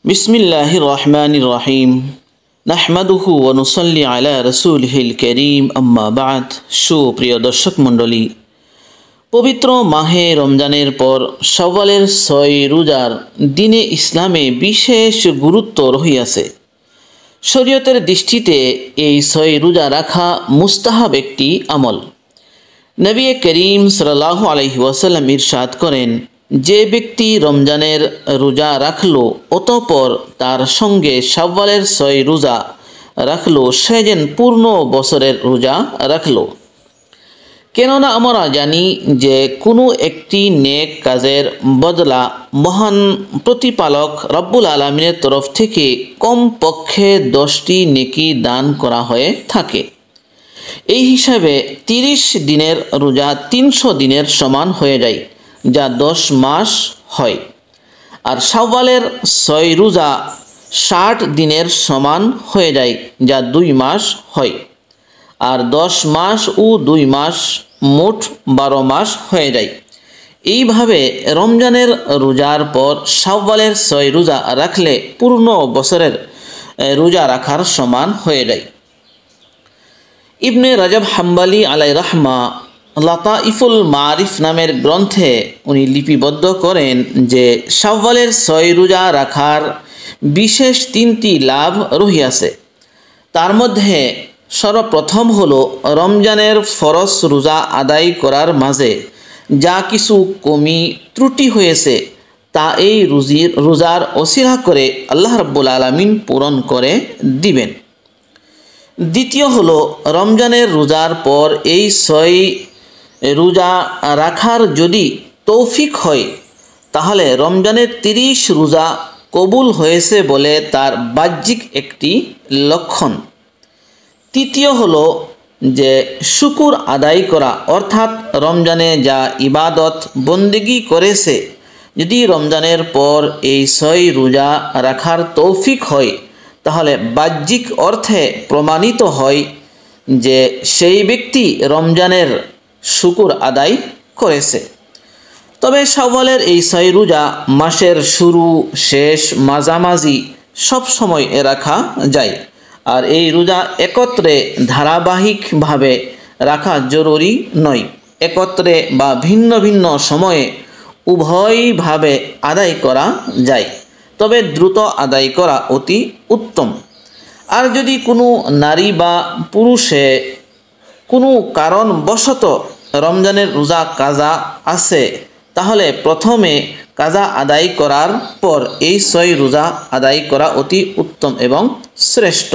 বিসমিল্লাহির রহমানির রহিম নাহমাদুহু ওয়া নুসাল্লি আলা রাসূলিহিল কারীম আম্মা বা'দ। সুপ্রিয় দর্শক মণ্ডলী, পবিত্র মাহে রমজানের পর শাওয়ালের ৬ রোজার দিনে ইসলামে বিশেষ গুরুত্ব রহিয়াছে। শরীয়তের দৃষ্টিতে এই ৬ রোজা রাখা মুস্তাহাব একটি আমল। নবী করিম সাল্লাল্লাহু আলাইহি ওয়াসাল্লাম ইরশাদ করেন, যে ব্যক্তি রমজানের রোজা রাখলো অতঃপর তার সঙ্গে শাওয়ালের ৬ রোজা রাখলো, সে যেন পূর্ণ বছরের রোজা রাখলো। কেননা আমরা জানি যে কোনো একটি নেক কাজের বদলা মহান প্রতিপালক রব্বুল আলামিনের তরফ থেকে কমপক্ষে 10টি নেকি দান করা হয়ে থাকে। এই হিসাবে 30 দিনের রোজা 300 দিনের সমান হয়ে যায়, যা 10 মাস হয়। আর শাওয়ালের ৬ রোজা 60 দিনের সমান হয়ে যায়, যা 2 মাস হয়। আর 10 মাস ও 2 মাস মোট 12 মাস হয়ে যায়। এইভাবে রমজানের রোজার পর শাওয়ালের ৬ রোজা রাখলে পূর্ণ বছরের রোজা রাখার সমান হয়ে যায়। ইবনে রাজব হাম্বলি আলাই রাহমা লাতাইফুল মারিফ নামের গ্রন্থে উনি লিপিবদ্ধ করেন যে শাওয়ালের ৬ রোজা রাখার বিশেষ 3টি লাভ রহিয়াছে। তার মধ্যে সর্বপ্রথম হলো রমজানের ফরজ রোজা আদায় করার মাঝে যা কিছু কমি ত্রুটি হয়েছে তা এই রোজার ওসিলা করে আল্লাহ রাব্বুল আলামিন পূরণ করে দিবেন। দ্বিতীয় হলো রমজানের রোজার পর এই ৬ রোজা রাখার যদি তৌফিক হয় তাহলে রমজানের 30 রোজা কবুল হয়েছে বলে তার বাহ্যিক একটি লক্ষণ। তৃতীয় হলো যে শুকর আদায় করা, অর্থাৎ রমজানে যা ইবাদত বন্দেগি করেছে যদি রমজানের পর এই ৬ রোজা রাখার তৌফিক হয় তাহলে বাহ্যিক অর্থে প্রমাণিত হয় যে সেই ব্যক্তি রমজানের শুকর আদায় করেছে। তবে শাওয়ালের এই ৬ রোজা মাসের শুরু শেষ মাঝামাঝি সব সময় রাখা যায়। আর এই রোজা একত্রে ধারাবাহিকভাবে রাখা জরুরি নয়, একত্রে বা ভিন্ন ভিন্ন সময়ে উভয়ভাবে আদায় করা যায়, তবে দ্রুত আদায় করা অতি উত্তম। আর যদি কোনো নারী বা পুরুষে কোনো কারণবশত রমজানের রোজা কাজা আছে তাহলে প্রথমে কাজা আদায় করার পর এই ৬ রোজা আদায় করা অতি উত্তম এবং শ্রেষ্ঠ।